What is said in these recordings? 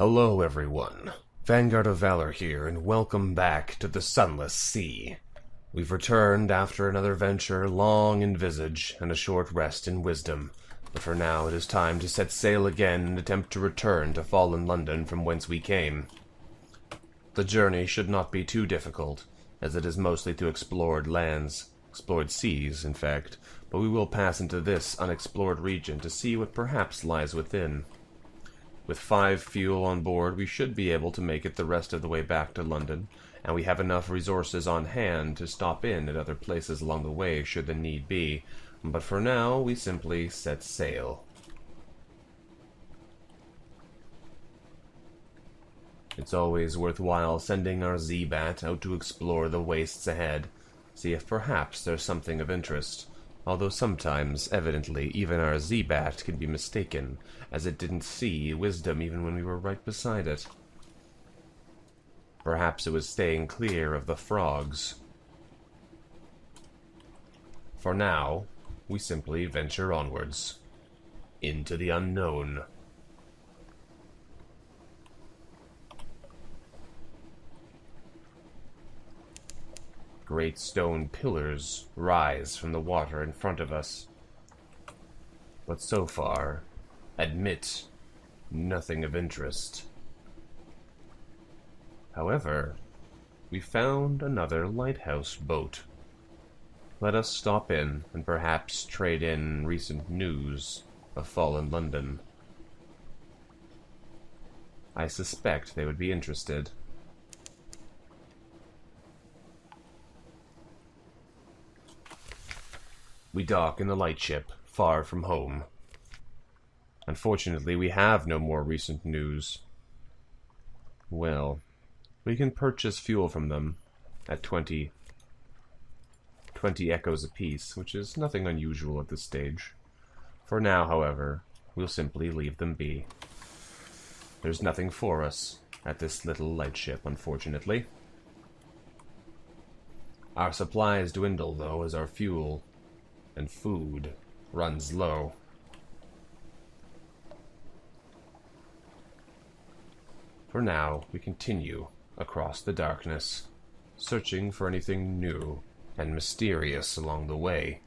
Hello everyone, Vanguard of Valor here, and welcome back to the Sunless Sea. We've returned after another venture long in visage and a short rest in wisdom, but for now it is time to set sail again and attempt to return to fallen London from whence we came. The journey should not be too difficult, as it is mostly to explored lands, explored seas, in fact, but we will pass into this unexplored region to see what perhaps lies within. With 5 fuel on board, we should be able to make it the rest of the way back to London, and we have enough resources on hand to stop in at other places along the way should the need be, but for now, we simply set sail. It's always worthwhile sending our Z-Bat out to explore the wastes ahead, see if perhaps there's something of interest. Although sometimes, evidently, even our Z-Bat can be mistaken, as it didn't see wisdom even when we were right beside it. Perhaps it was staying clear of the frogs. For now, we simply venture onwards, into the unknown. Great stone pillars rise from the water in front of us, but so far, admit nothing of interest. However, we found another lighthouse boat. Let us stop in and perhaps trade in recent news of fallen London. I suspect they would be interested. We dock in the lightship, far from home. Unfortunately, we have no more recent news. Well, we can purchase fuel from them at 20 echoes apiece, which is nothing unusual at this stage. For now, however, we'll simply leave them be. There's nothing for us at this little lightship, unfortunately. Our supplies dwindle, though, as our fuel and food runs low. For now, we continue across the darkness, searching for anything new and mysterious along the way.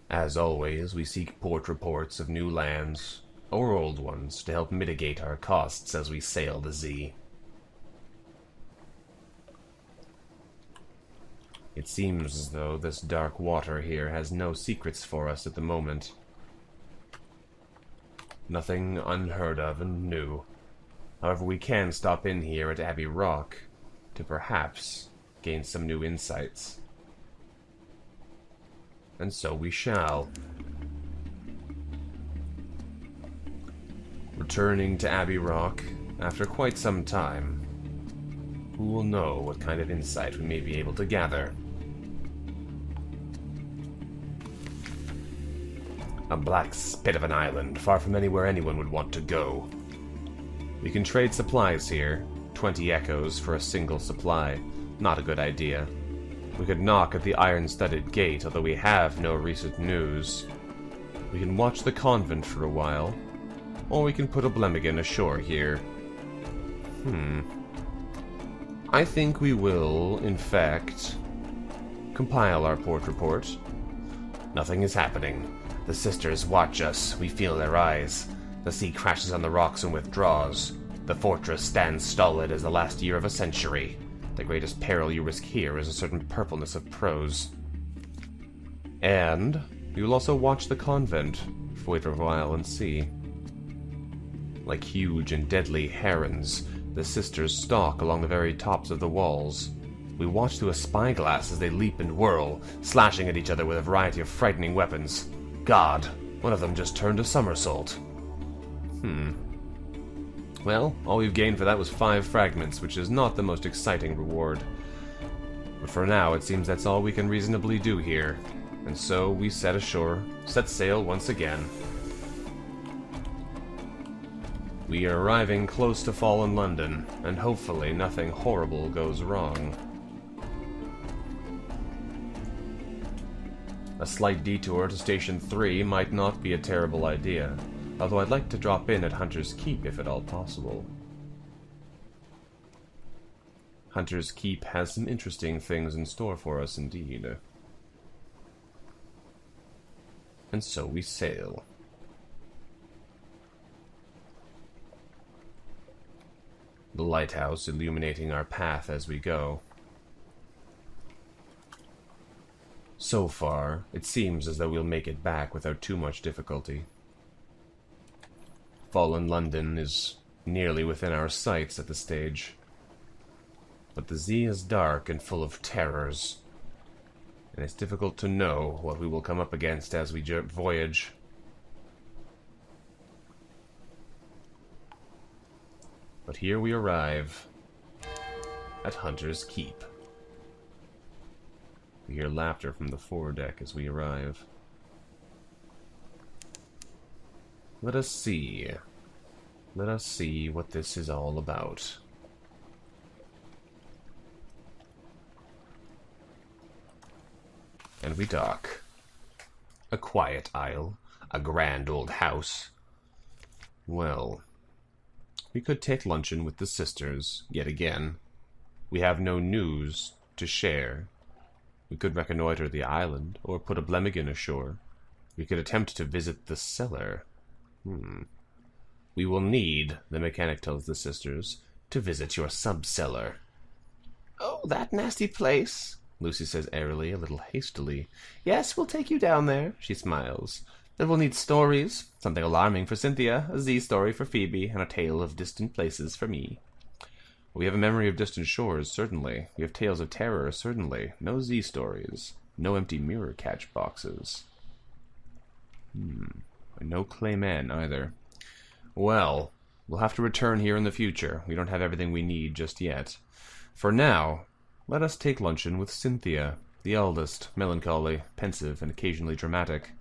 As always, we seek port reports of new lands, or old ones, to help mitigate our costs as we sail the Z. It seems as though this dark water here has no secrets for us at the moment. Nothing unheard of and new. However, we can stop in here at Abbey Rock to perhaps gain some new insights. And so we shall. Returning to Abbey Rock after quite some time, who will know what kind of insight we may be able to gather. A black spit of an island, far from anywhere anyone would want to go. We can trade supplies here, 20 echoes for a single supply. Not a good idea. We could knock at the iron-studded gate, although we have no recent news. We can watch the convent for a while, or we can put a Blemigan ashore here. I think we will, in fact, compile our port report. Nothing is happening. The sisters watch us. We feel their eyes. The sea crashes on the rocks and withdraws. The fortress stands stolid as the last year of a century. The greatest peril you risk here is a certain purpleness of prose. And we will also watch the convent for a while and see. Like huge and deadly herons, the sisters stalk along the very tops of the walls. We watch through a spyglass as they leap and whirl, slashing at each other with a variety of frightening weapons. God, one of them just turned a somersault. Well, all we've gained for that was 5 fragments, which is not the most exciting reward. But for now, it seems that's all we can reasonably do here. And so we set sail once again. We are arriving close to fallen London, and hopefully nothing horrible goes wrong. A slight detour to Station 3 might not be a terrible idea, Although I'd like to drop in at Hunter's Keep if at all possible. Hunter's Keep has some interesting things in store for us indeed. And so we sail. The lighthouse illuminating our path as we go. So far, it seems as though we'll make it back without too much difficulty. Fallen London is nearly within our sights at this stage. But the sea is dark and full of terrors, and it's difficult to know what we will come up against as we voyage. But here we arrive at Hunter's Keep. We hear laughter from the foredeck as we arrive. Let us see. Let us see what this is all about. And we dock. A quiet isle, a grand old house. Well, we could take luncheon with the sisters, yet again. We have no news to share. We could reconnoiter the island, or put a Blemigan ashore. We could attempt to visit the cellar. We will need, the mechanic tells the sisters, to visit your sub-cellar. Oh, that nasty place, Lucy says airily, a little hastily. Yes, we'll take you down there, she smiles. But we'll need stories, something alarming for Cynthia, a Z story for Phoebe, and a tale of distant places for me. We have a memory of distant shores, certainly. We have tales of terror, certainly. No Z stories. No empty mirror catch boxes. No Clayman, either. Well, we'll have to return here in the future. We don't have everything we need just yet. For now, let us take luncheon with Cynthia, the eldest, melancholy, pensive, and occasionally dramatic.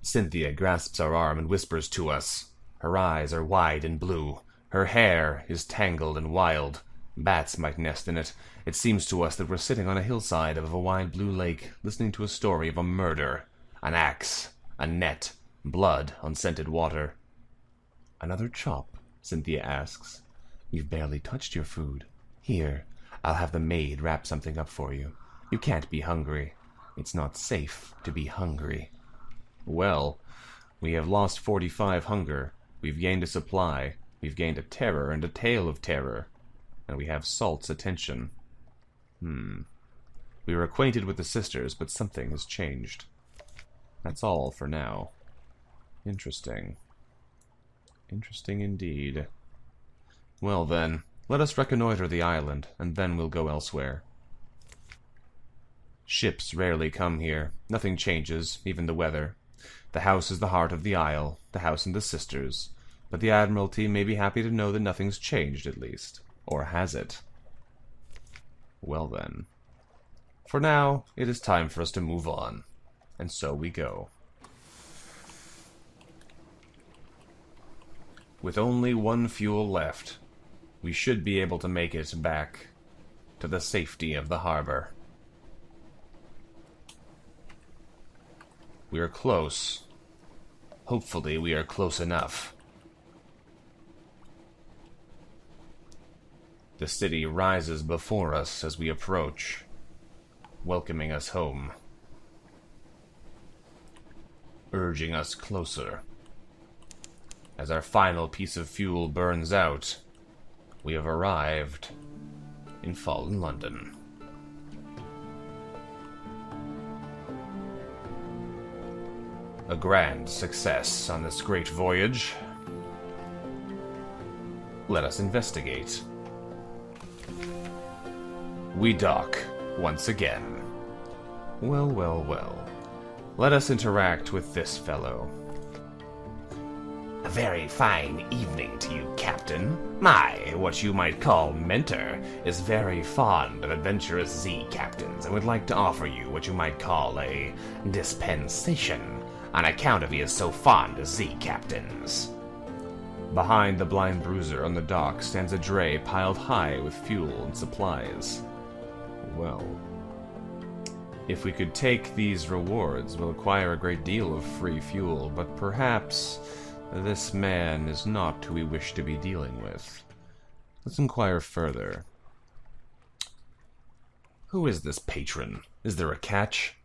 Cynthia grasps our arm and whispers to us. Her eyes are wide and blue. Her hair is tangled and wild. Bats might nest in it. It seems to us that we're sitting on a hillside of a wide blue lake, listening to a story of a murder, an axe, a net, blood on scented water. Another chop? Cynthia asks. You've barely touched your food. Here, I'll have the maid wrap something up for you. You can't be hungry. It's not safe to be hungry. Well, we have lost 45 hunger. We've gained a supply. We've gained a terror and a tale of terror. And we have Salt's attention. We were acquainted with the sisters, but something has changed. That's all for now. Interesting. Interesting indeed. Well then, let us reconnoiter the island, and then we'll go elsewhere. Ships rarely come here. Nothing changes, even the weather. The house is the heart of the isle, the house and the sisters. But the Admiralty may be happy to know that nothing's changed, at least. Or has it? Well then. For now, it is time for us to move on. And so we go. With only one fuel left, we should be able to make it back to the safety of the harbor. We are close. Hopefully we are close enough. The city rises before us as we approach, welcoming us home, urging us closer. As our final piece of fuel burns out, we have arrived in fallen London. A grand success on this great voyage. Let us investigate. We dock once again. Well, well, well. Let us interact with this fellow. A very fine evening to you, Captain. My, what you might call mentor, is very fond of adventurous Z captains and would like to offer you what you might call a dispensation on account of he is so fond of Z captains. Behind the blind bruiser on the dock stands a dray piled high with fuel and supplies. Well, If we could take these rewards, we'll acquire a great deal of free fuel, but perhaps this man is not who we wish to be dealing with. Let's inquire further. Who is this patron? Is there a catch?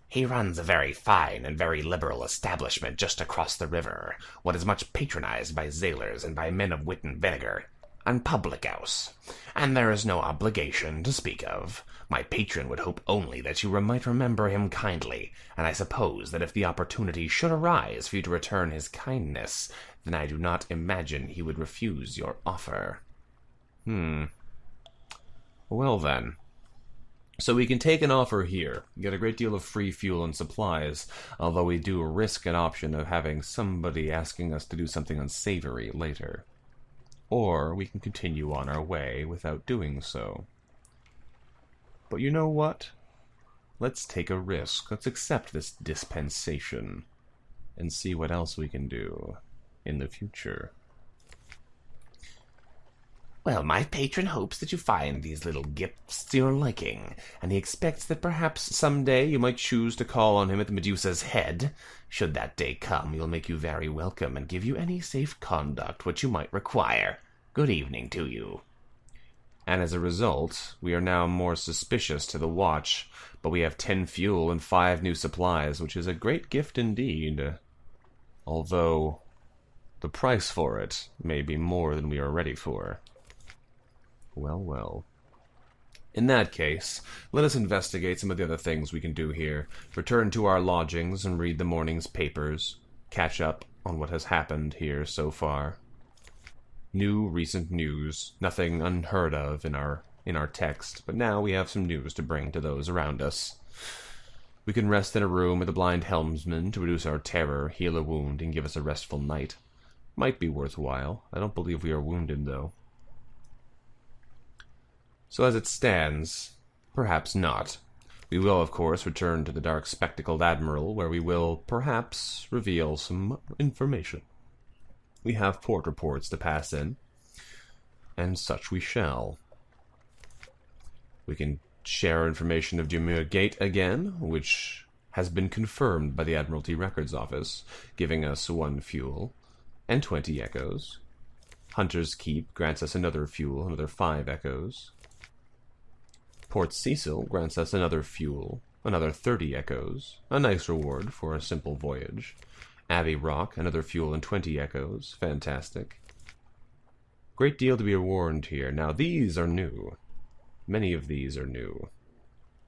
He runs a very fine and very liberal establishment just across the river, what is much patronized by sailors and by men of wit and vinegar, and public house, and there is no obligation to speak of. My patron would hope only that you might remember him kindly, and I suppose that if the opportunity should arise for you to return his kindness, then I do not imagine he would refuse your offer. Well then. So we can take an offer here, get a great deal of free fuel and supplies, although we do risk an option of having somebody asking us to do something unsavory later. Or we can continue on our way without doing so. But you know what? Let's take a risk. Let's accept this dispensation and see what else we can do in the future. Well, my patron hopes that you find these little gifts to your liking, and he expects that perhaps someday you might choose to call on him at the Medusa's head. Should that day come, he will make you very welcome and give you any safe conduct which you might require. Good evening to you. And as a result, we are now more suspicious to the watch, but we have 10 fuel and 5 new supplies, which is a great gift indeed. Although, the price for it may be more than we are ready for. Well, well. In that case, let us investigate some of the other things we can do here, return to our lodgings and read the morning's papers, catch up on what has happened here so far. New recent news, nothing unheard of in our text, but now we have some news to bring to those around us. We can rest in a room with a blind helmsman to reduce our terror, heal a wound, and give us a restful night. Might be worthwhile. I don't believe we are wounded, though. So as it stands, perhaps not. We will, of course, return to the Dark Spectacled Admiral, where we will, perhaps, reveal some information. We have port reports to pass in, and such we shall. We can share information of Demure Gate again, which has been confirmed by the Admiralty Records Office, giving us 1 fuel and 20 echoes. Hunter's Keep grants us another fuel, another 5 echoes. Port Cecil grants us another fuel, another 30 echoes, a nice reward for a simple voyage. Abbey Rock, another fuel and 20 echoes, fantastic. Great deal to be warned here. Now these are new. Many of these are new.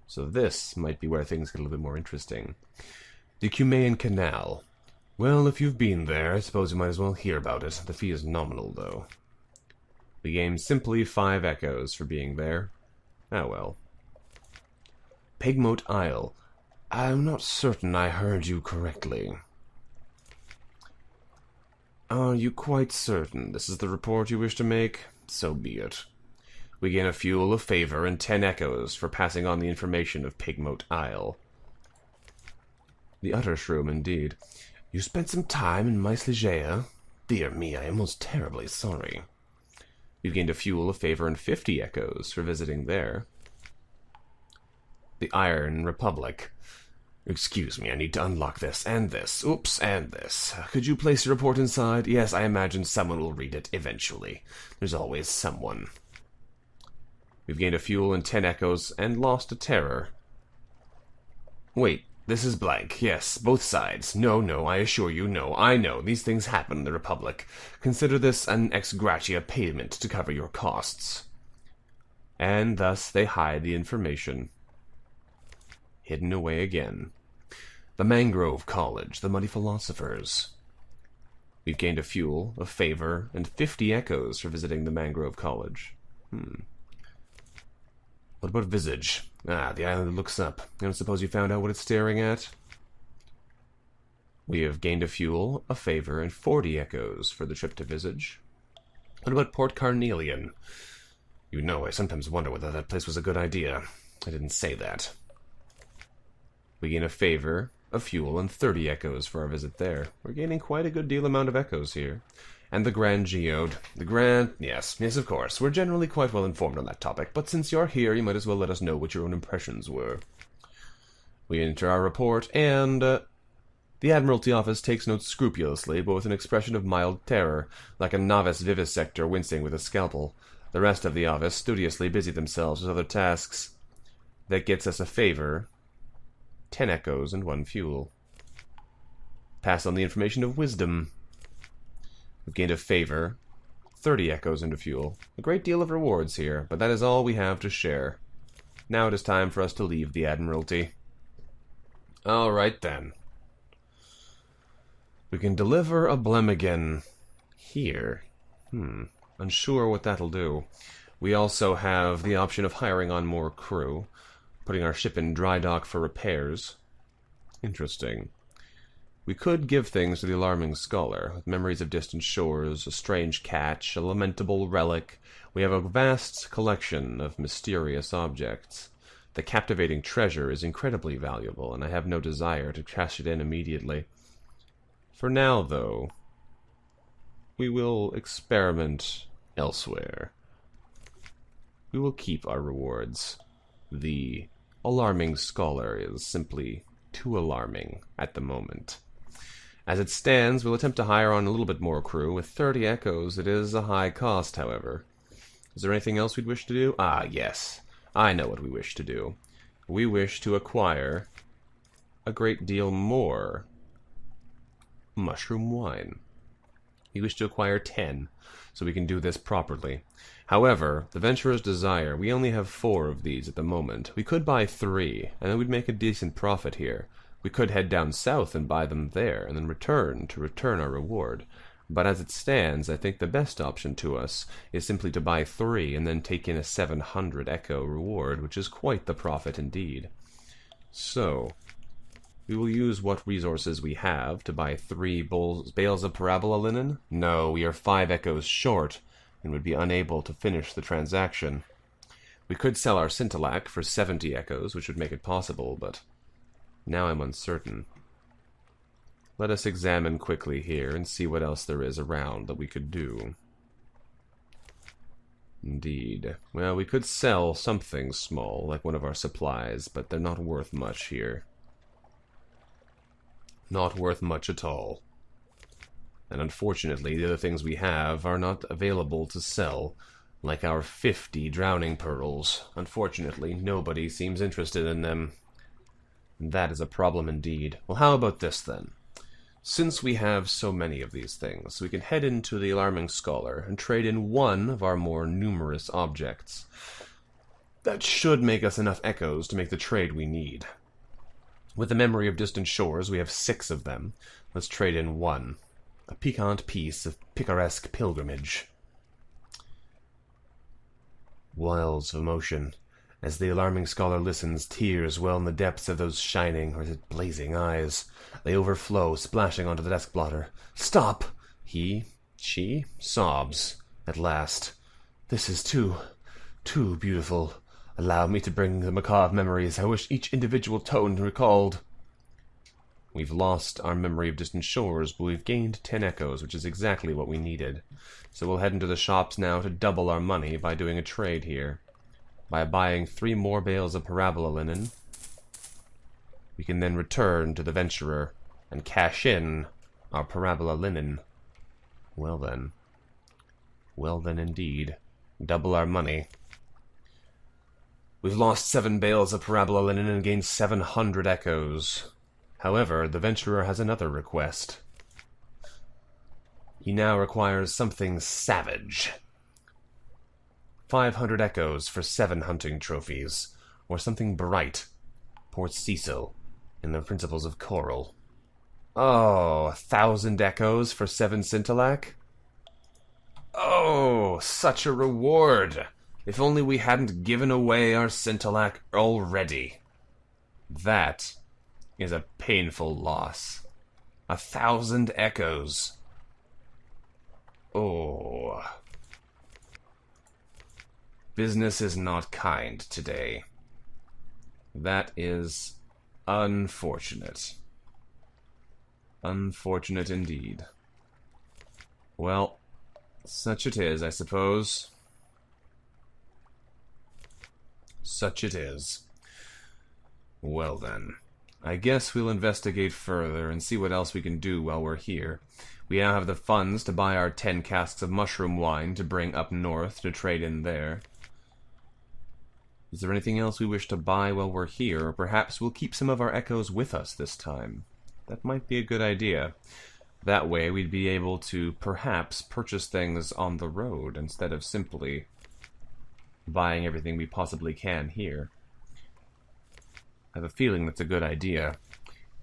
So this might be where things get a little bit more interesting. The Cumaean Canal. Well, if you've been there, I suppose you might as well hear about it. The fee is nominal, though. We gain simply 5 echoes for being there. Ah, well. Pigmote Isle. I'm not certain I heard you correctly. Are you quite certain this is the report you wish to make? So be it. We gain a fuel of favor and 10 echoes for passing on the information of Pigmote Isle. The Utter Shroom, indeed. You spent some time in Mysligea? Dear me, I am most terribly sorry. We've gained a fuel of favor and 50 echoes for visiting there. The Iron Republic. Excuse me, I need to unlock this, and this. Oops, and this. Could you place your report inside? Yes, I imagine someone will read it eventually. There's always someone. We've gained a fuel and 10 echoes, and lost a terror. Wait, this is blank. Yes, both sides. No, I assure you, no. I know, these things happen in the Republic. Consider this an ex gratia payment to cover your costs. And thus they hide the information. Hidden away again. The Mangrove College, the Muddy Philosophers. We've gained a fuel, a favor, and 50 echoes for visiting the Mangrove College. What about Visage? Ah, the island that looks up. I don't suppose you found out what it's staring at? We have gained a fuel, a favor, and 40 echoes for the trip to Visage. What about Port Carnelian? You know, I sometimes wonder whether that place was a good idea. I didn't say that. We gain a favor, a fuel, and 30 echoes for our visit there. We're gaining quite a good deal amount of echoes here. And the Grand Geode. The Grand... Yes, of course. We're generally quite well informed on that topic, but since you're here, you might as well let us know what your own impressions were. We enter our report, and the Admiralty office takes notes scrupulously, but with an expression of mild terror, like a novice vivisector wincing with a scalpel. The rest of the office studiously busy themselves with other tasks. That gets us a favor, 10 echoes and 1 fuel. Pass on the information of wisdom. We've gained a favor, 30 echoes and a fuel. A great deal of rewards here, but that is all we have to share. Now it is time for us to leave the Admiralty. Alright then. We can deliver a Blemigan here. Unsure what that'll do. We also have the option of hiring on more crew, putting our ship in dry dock for repairs. Interesting. We could give things to the alarming scholar, with memories of distant shores, a strange catch, a lamentable relic. We have a vast collection of mysterious objects. The captivating treasure is incredibly valuable, and I have no desire to cash it in immediately. For now, though, we will experiment elsewhere. We will keep our rewards. The alarming scholar is simply too alarming at the moment. As it stands, we'll attempt to hire on a little bit more crew. With 30 echoes, it is a high cost, however. Is there anything else we'd wish to do? Ah, yes. I know what we wish to do. We wish to acquire a great deal more mushroom wine. We wish to acquire 10, so we can do this properly. However, the Venturer's Desire, we only have 4 of these at the moment. We could buy 3, and then we'd make a decent profit here. We could head down south and buy them there, and then return our reward. But as it stands, I think the best option to us is simply to buy 3 and then take in a 700 echo reward, which is quite the profit indeed. So, we will use what resources we have to buy 3 bales of parabola linen. No, we are 5 echoes short, and would be unable to finish the transaction. We could sell our scintillac for 70 echoes, which would make it possible, but now I'm uncertain. Let us examine quickly here and see what else there is around that we could do. Indeed. Well, we could sell something small, like one of our supplies, but they're not worth much here. Not worth much at all. And unfortunately, the other things we have are not available to sell, like our 50 drowning pearls. Unfortunately, nobody seems interested in them. And that is a problem indeed. Well, how about this, then? Since we have so many of these things, we can head into the Alarming Scholar and trade in one of our more numerous objects. That should make us enough echoes to make the trade we need. With the Memory of Distant Shores, we have 6 of them. Let's trade in 1. A piquant piece of picaresque pilgrimage. Wiles of emotion. As the Alarming Scholar listens, tears well in the depths of those shining, or is it blazing eyes. They overflow, splashing onto the desk blotter. Stop! She sobs. At last. This is too beautiful. Allow me to bring the macabre memories I wish each individual tone recalled. We've lost our Memory of Distant Shores, but we've gained 10 echoes, which is exactly what we needed. So we'll head into the shops now to double our money by doing a trade here. By buying 3 more bales of parabola linen, we can then return to the Venturer and cash in our parabola linen. Well then indeed. Double our money. We've lost 7 bales of parabola linen and gained 700 echoes. However, the Venturer has another request. He now requires something savage. 500 echoes for 7 hunting trophies, or something bright. Port Cecil, in the Principles of Coral. Oh, 1,000 echoes for 7 scintillac? Oh, such a reward! If only we hadn't given away our scintillac already. That is a painful loss. 1,000 echoes. Oh. Business is not kind today. That is unfortunate. Unfortunate indeed. Well, such it is, I suppose. Such it is. Well then. I guess we'll investigate further and see what else we can do while we're here. We now have the funds to buy our 10 casks of mushroom wine to bring up north to trade in there. Is there anything else we wish to buy while we're here, or perhaps we'll keep some of our echoes with us this time? That might be a good idea. That way we'd be able to perhaps purchase things on the road instead of simply buying everything we possibly can here. I have a feeling that's a good idea.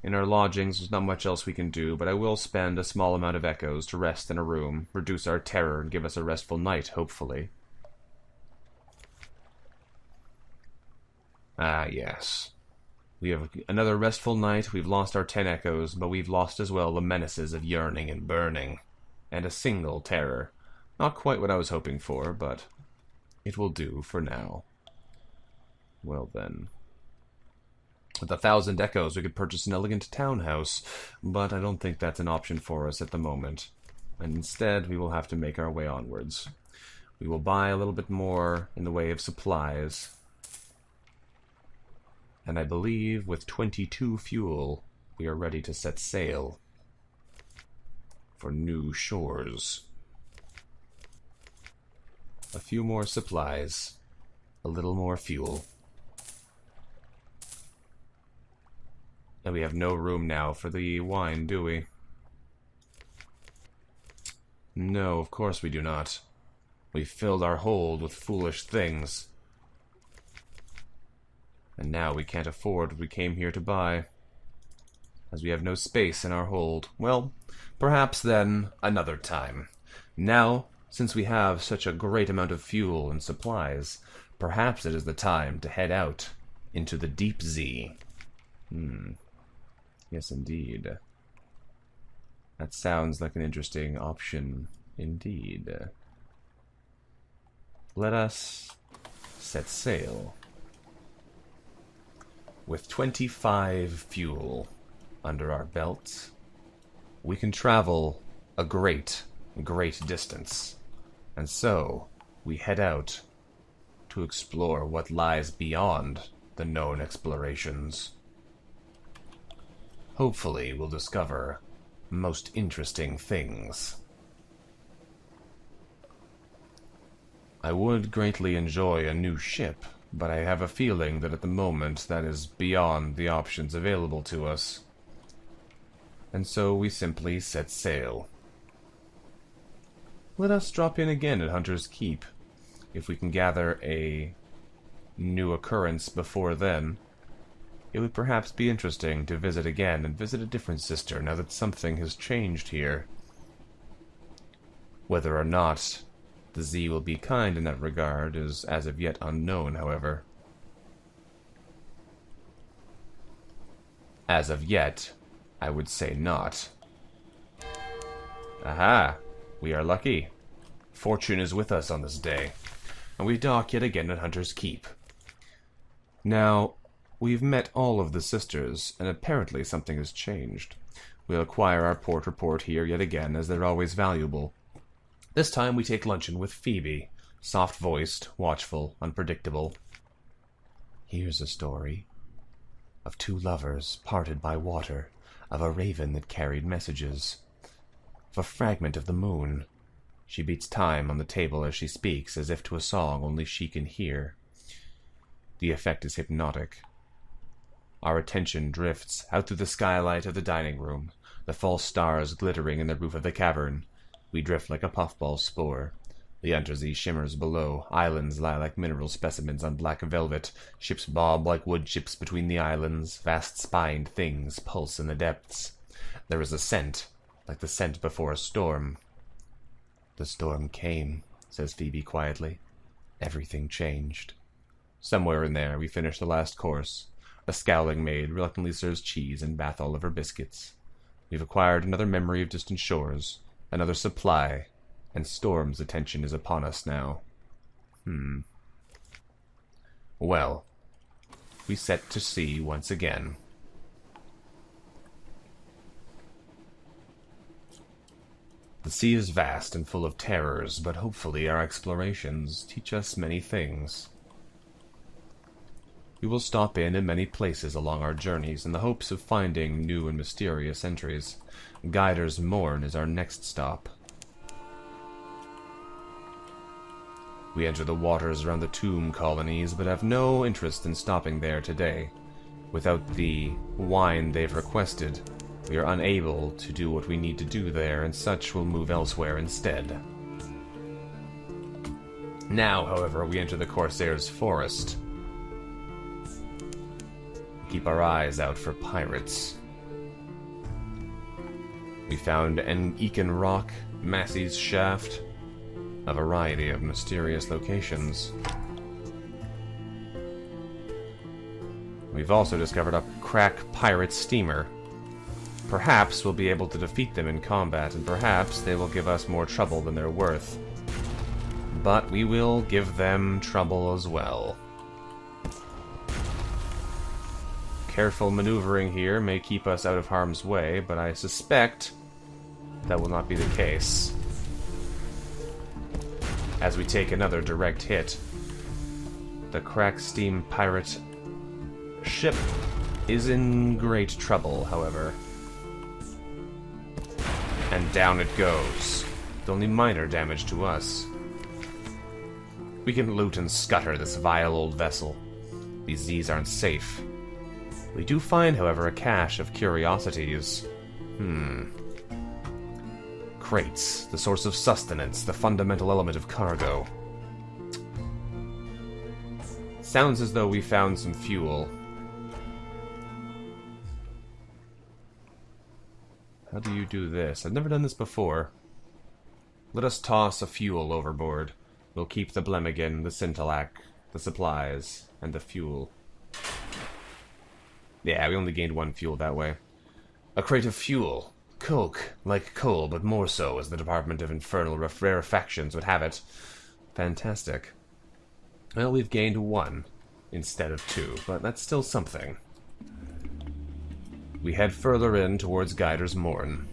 In our lodgings, there's not much else we can do, but I will spend a small amount of echoes to rest in a room, reduce our terror, and give us a restful night, hopefully. Ah, yes. We have another restful night. We've lost our 10 echoes, but we've lost as well the menaces of yearning and burning. And a single terror. Not quite what I was hoping for, but it will do for now. Well then. With 1,000 echoes, we could purchase an elegant townhouse, but I don't think that's an option for us at the moment. And instead, we will have to make our way onwards. We will buy a little bit more in the way of supplies. And I believe with 22 fuel, we are ready to set sail for new shores. A few more supplies, a little more fuel. And we have no room now for the wine, do we? No, of course we do not. We filled our hold with foolish things. And now we can't afford what we came here to buy. As we have no space in our hold. Well, perhaps then another time. Now, since we have such a great amount of fuel and supplies, perhaps it is the time to head out into the deep sea. Yes, indeed. That sounds like an interesting option, indeed. Let us set sail. With 25 fuel under our belts, we can travel a great distance. And so, we head out to explore what lies beyond the known explorations. Hopefully, we'll discover most interesting things. I would greatly enjoy a new ship, but I have a feeling that at the moment that is beyond the options available to us. And so we simply set sail. Let us drop in again at Hunter's Keep. If we can gather a new occurrence before then, it would perhaps be interesting to visit again and visit a different sister now that something has changed here. Whether or not the Z will be kind in that regard is as of yet unknown, however. As of yet, I would say not. Aha! We are lucky. Fortune is with us on this day, and we dock yet again at Hunter's Keep. Now, we've met all of the sisters, and apparently something has changed. We'll acquire our port report here yet again, as they're always valuable. This time we take luncheon with Phoebe, soft-voiced, watchful, unpredictable. Here's a story of two lovers parted by water, of a raven that carried messages, of a fragment of the moon. She beats time on the table as she speaks, as if to a song only she can hear. The effect is hypnotic. Our attention drifts out through the skylight of the dining room, the false stars glittering in the roof of the cavern. We drift like a puffball spore. The undersea shimmers below. Islands lie like mineral specimens on black velvet. Ships bob like wood chips between the islands. Vast-spined things pulse in the depths. There is a scent, like the scent before a storm. The storm came, says Phoebe quietly. Everything changed. Somewhere in there, we finish the last course. A scowling maid reluctantly serves cheese and Bath Oliver biscuits. We've acquired another memory of distant shores, another supply, and Storm's attention is upon us now. Well, we set to sea once again. The sea is vast and full of terrors, but hopefully our explorations teach us many things. We will stop in many places along our journeys in the hopes of finding new and mysterious entries. Guider's Morn is our next stop. We enter the waters around the tomb colonies, but have no interest in stopping there today. Without the wine they've requested, we are unable to do what we need to do there, and such will move elsewhere instead. Now, however, we enter the Corsair's forest. Keep our eyes out for pirates. We found an Eakin Rock, Massey's Shaft, a variety of mysterious locations. We've also discovered a crack pirate steamer. Perhaps we'll be able to defeat them in combat, and perhaps they will give us more trouble than they're worth. But we will give them trouble as well. Careful maneuvering here may keep us out of harm's way, but I suspect that will not be the case. As we take another direct hit, the crack steam pirate ship is in great trouble, however. And down it goes, with only minor damage to us. We can loot and scutter this vile old vessel. These Z's aren't safe. We do find, however, a cache of curiosities. Crates, the source of sustenance, the fundamental element of cargo. Sounds as though we found some fuel. How do you do this? I've never done this before. Let us toss a fuel overboard. We'll keep the Blemigan, the Scintillac, the supplies, and the fuel. Yeah, we only gained one fuel that way. A crate of fuel. Coke, like coal, but more so, as the Department of Infernal Rarefactions would have it. Fantastic. Well, we've gained one instead of two, but that's still something. We head further in towards Guider's Morn.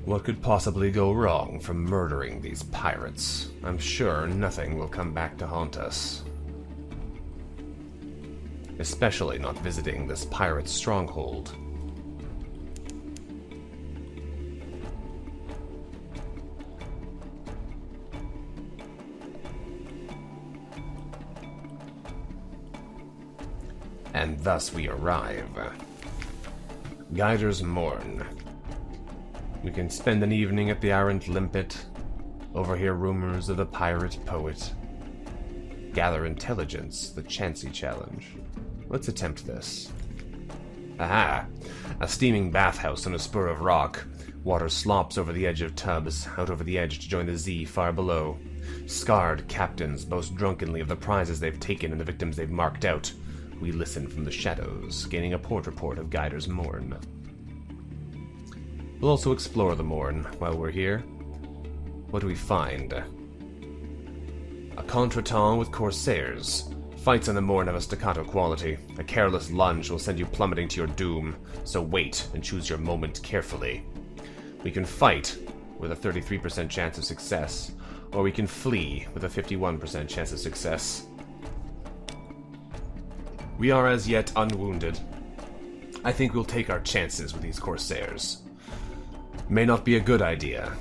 What could possibly go wrong from murdering these pirates? I'm sure nothing will come back to haunt us. Especially not visiting this pirate stronghold. And thus we arrive. Guider's Morn. We can spend an evening at the Arrant Limpet, overhear rumors of the pirate poet, gather intelligence, the Chansey Challenge. Let's attempt this. Aha! A steaming bathhouse on a spur of rock. Water slops over the edge of tubs, out over the edge to join the Z far below. Scarred captains boast drunkenly of the prizes they've taken and the victims they've marked out. We listen from the shadows, gaining a port report of Guider's Morn. We'll also explore the Morn while we're here. What do we find? A contretemps with Corsairs. Fights on the Morn have a staccato quality. A careless lunge will send you plummeting to your doom, so wait and choose your moment carefully. We can fight with a 33% chance of success, or we can flee with a 51% chance of success. We are as yet unwounded. I think we'll take our chances with these Corsairs. May not be a good idea,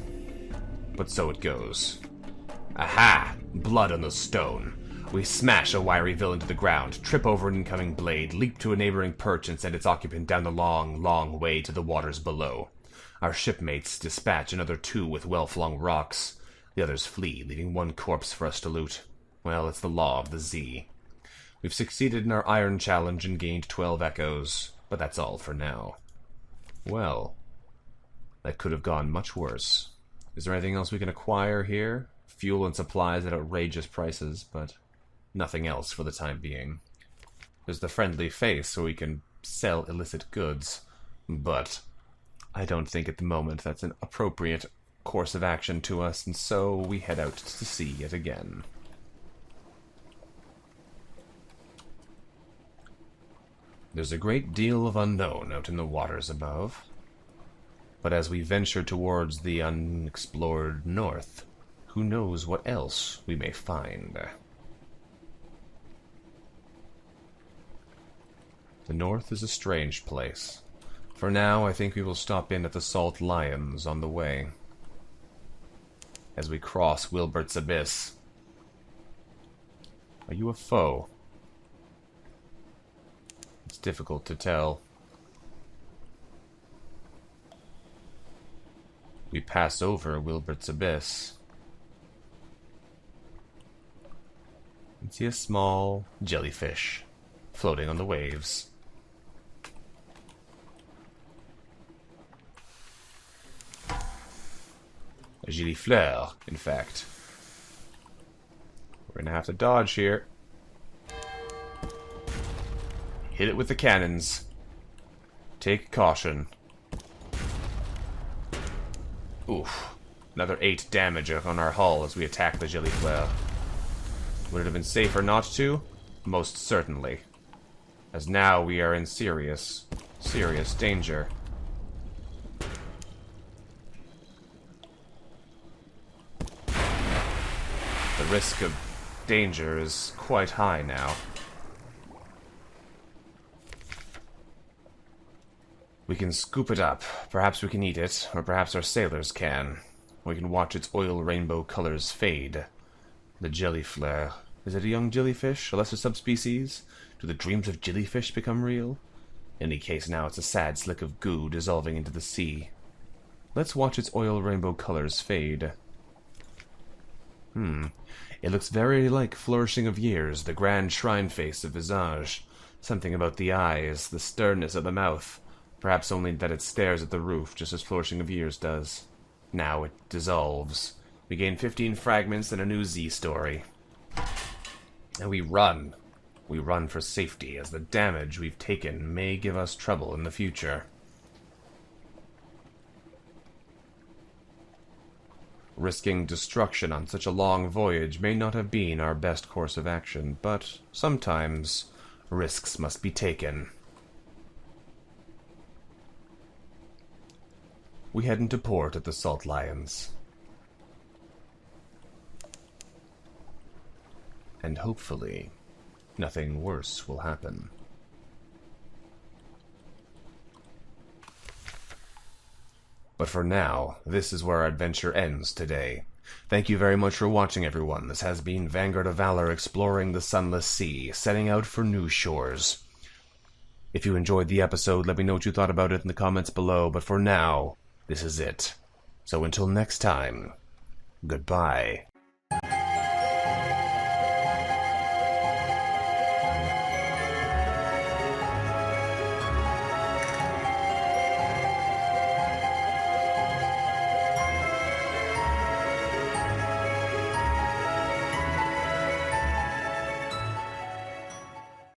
but so it goes. Aha! Blood on the stone. We smash a wiry villain to the ground, trip over an incoming blade, leap to a neighboring perch, and send its occupant down the long, long way to the waters below. Our shipmates dispatch another two with well-flung rocks. The others flee, leaving one corpse for us to loot. Well, it's the law of the Z. We've succeeded in our iron challenge and gained 12 echoes, but that's all for now. Well, that could have gone much worse. Is there anything else we can acquire here? Fuel and supplies at outrageous prices, but nothing else for the time being. There's the friendly face where we can sell illicit goods, but I don't think at the moment that's an appropriate course of action to us, and so we head out to sea yet again. There's a great deal of unknown out in the waters above. But as we venture towards the unexplored north, who knows what else we may find. The north is a strange place. For now, I think we will stop in at the Salt Lions on the way. As we cross Wilbert's Abyss. Are you a foe? It's difficult to tell. We pass over Wilbert's Abyss. And see a small jellyfish floating on the waves. A gilifleur, in fact. We're gonna have to dodge here. Hit it with the cannons. Take caution. Oof. Another 8 damage on our hull as we attack the gilifleur. Would it have been safer not to? Most certainly. As now we are in serious danger. The risk of danger is quite high now. We can scoop it up. Perhaps we can eat it, or perhaps our sailors can. We can watch its oil rainbow colors fade. The jellyfleur. Is it a young jellyfish? A lesser subspecies? Do the dreams of jellyfish become real? In any case, now it's a sad slick of goo dissolving into the sea. Let's watch its oil rainbow colors fade. It looks very like Flourishing of Years, the grand shrine face of Visage. Something about the eyes, the sternness of the mouth. Perhaps only that it stares at the roof, just as Flourishing of Years does. Now it dissolves. We gain 15 fragments and a new Z story. And we run. We run for safety, as the damage we've taken may give us trouble in the future. Risking destruction on such a long voyage may not have been our best course of action, but sometimes risks must be taken. We head into port at the Salt Lions. And hopefully, nothing worse will happen. But for now, this is where our adventure ends today. Thank you very much for watching, everyone. This has been Vanguard of Valor exploring the Sunless Sea, setting out for new shores. If you enjoyed the episode, let me know what you thought about it in the comments below, but for now, this is it. So until next time, goodbye.